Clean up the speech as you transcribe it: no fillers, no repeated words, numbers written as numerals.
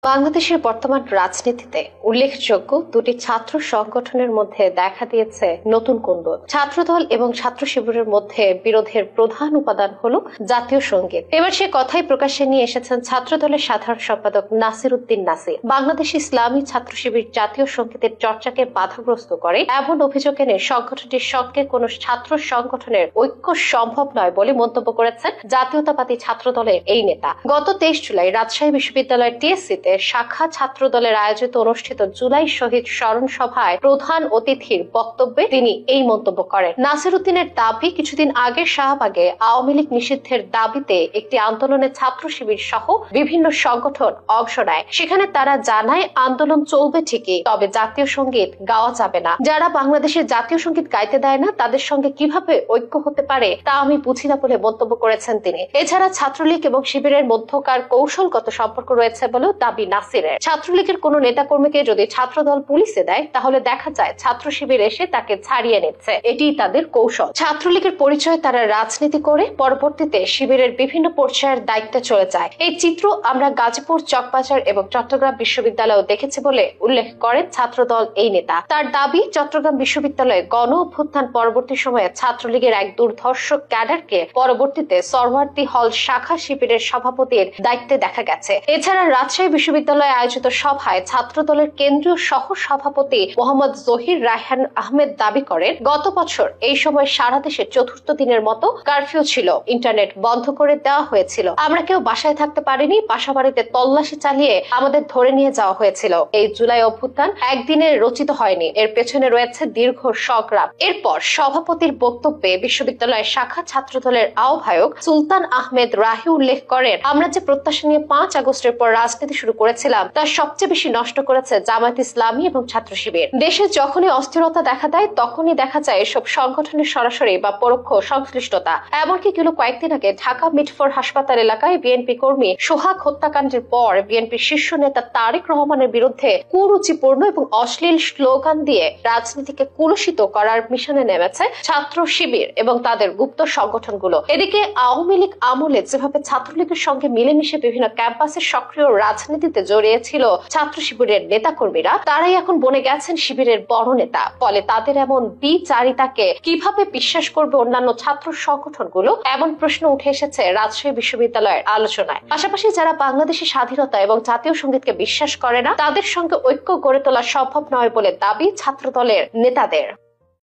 বাংলাদেশের বর্তমান রাজনীতিতে উল্লেখযোগ্য দুটি ছাত্র সংগঠনের মধ্যে দেখা দিয়েছে নতুন কোন্দল। ছাত্রদল এবং ছাত্র শিবিরের মধ্যে বিরোধের প্রধান উপাদান হলো জাতীয় সঙ্গীত। এবার সে কথাই প্রকাশ্যে নিয়ে এসেছেন ছাত্রদলের সাধারণ সম্পাদক নাসির উদ্দিন নাসির। বাংলাদেশ ইসলামী ছাত্র শিবির জাতীয় সঙ্গীতের চর্চাকে বাধাগ্রস্ত করে এমন অভিযোগ এনে সংগঠনটির সঙ্গে কোন ছাত্র সংগঠনের ঐক্য সম্ভব নয় বলে মন্তব্য করেছেন জাতীয়তাবাদী ছাত্রদলের এই নেতা। গত 23 জুলাই রাজশাহী বিশ্ববিদ্যালয়ের টিএসসিতে শাখা ছাত্র দলের আয়োজিত অনুষ্ঠিত জুলাই শহীদ স্মরণ সভায় প্রধান অতিথির বক্তব্যে তিনি এই মন্তব্য করেন। নাসির উদ্দিনের দাবি, কিছুদিন আগে শাহবাগে আওয়ামী লীগ নিষিদ্ধের দাবিতে একটি আন্দোলনে ছাত্র শিবির সহ বিভিন্ন সংগঠন অংশ নেয়। সেখানে তারা জানায় আন্দোলন চলবে ঠিকই, তবে জাতীয় সঙ্গীত গাওয়া যাবে না। যারা বাংলাদেশের জাতীয় সঙ্গীত গাইতে দেয় না তাদের সঙ্গে কিভাবে ঐক্য হতে পারে তা আমি বুঝি না বলে মন্তব্য করেছেন তিনি। এছাড়া ছাত্রলীগ এবং শিবিরের মধ্যকার কৌশলগত সম্পর্ক রয়েছে বলেও দাবি নাসিরের। ছাত্রলীগের কোন নেতাকর্মীকে যদি ছাত্রদল পুলিশে দেয় তাহলে দেখা যায় ছাত্র শিবির এসে তাকে ছাড়িয়ে নিচ্ছে। এটিই তাদের কৌশল। ছাত্রলীগের পরিচয় তারা রাজনীতি করে পরবর্তীতে শিবিরের বিভিন্ন পর্যায়ের দায়িত্বে চলে যায়। এই চিত্র আমরা গাজীপুর, চকবাজার এবং চট্টগ্রাম বিশ্ববিদ্যালয়েও দেখেছি বলে উল্লেখ করেন ছাত্রদল এই নেতা। তার দাবি, চট্টগ্রাম বিশ্ববিদ্যালয়ে গণ অভ্যুত্থান পরবর্তী সময়ে ছাত্রলীগের এক দুর্ধর্ষ ক্যাডারকে পরবর্তীতে সরওয়ার্দী হল শাখা শিবিরের সভাপতির দায়িত্বে দেখা গেছে। এছাড়া রাজশাহী বিশ্ববিদ্যালয়ে আয়োজিত সভায় ছাত্রদলের কেন্দ্রীয় সহ সভাপতি মোহাম্মদ জহির রায়হান আহমেদ দাবি করেন, গত বছর এই সময় সারা দেশে চতুর্থ দিনের মতো কারফিউ ছিল, ইন্টারনেট বন্ধ করে দেওয়া হয়েছিল। আমরা কেউ বাসায় থাকতে পারিনি, বাসাবাড়িতে তল্লাশি চালিয়ে আমাদের ধরে নিয়ে যাওয়া হয়েছিল। এই জুলাই অভ্যুত্থান একদিনে রচিত হয়নি, এর পেছনে রয়েছে দীর্ঘ সংগ্রাম। এরপর সভাপতির বক্তব্যে বিশ্ববিদ্যালয়ের শাখা ছাত্রদলের আহ্বায়ক সুলতান আহমেদ রাহি উল্লেখ করেন, আমরা যে প্রত্যাশা নিয়ে 5 আগস্টের পর রাজনীতি শুরু করেছিলাম তার সবচেয়ে বেশি নষ্ট করেছে জামায়াত ইসলামী এবং ছাত্র শিবির। দেশে যখনই অস্থিরতা দেখা দেয় তখনই দেখা যায় এসব সংগঠনের সরাসরি বা পরোক্ষ সংশ্লিষ্টতা। এমনকি গেল কয়েকদিন আগে ঢাকা মিটফোর্ড হাসপাতাল এলাকায় বিএনপি কর্মী সোহাগ হত্যাকাণ্ডের পর বিএনপির শীর্ষ নেতা তারেক রহমানের বিরুদ্ধে কুরুচিপূর্ণ এবং অশ্লীল স্লোগান দিয়ে রাজনীতিকে কুলুষিত করার মিশনে নেমেছে ছাত্র শিবির এবং তাদের গুপ্ত সংগঠনগুলো। এদিকে আওয়ামী লীগ আমলে যেভাবে ছাত্রলীগের সঙ্গে মিলেমিশে বিভিন্ন ক্যাম্পাসে সক্রিয় রাজনীতিতে জড়িয়েছিল ছাত্র শিবিরের নেতাকর্মীরা, তারাই এখন বনে গেছেন শিবিরের বড় নেতা। ফলে তাদের এমন দ্বিচারিতাকে কিভাবে বিশ্বাস করবে অন্যান্য ছাত্র সংগঠনগুলো, এমন প্রশ্ন উঠে এসেছে রাজশাহী বিশ্ববিদ্যালয়ের আলোচনায়। পাশাপাশি যারা বাংলাদেশের স্বাধীনতা এবং জাতীয় সঙ্গীতকে বিশ্বাস করে না তাদের সঙ্গে ঐক্য গড়ে তোলা সম্ভব নয় বলে দাবি ছাত্রদলের নেতাদের।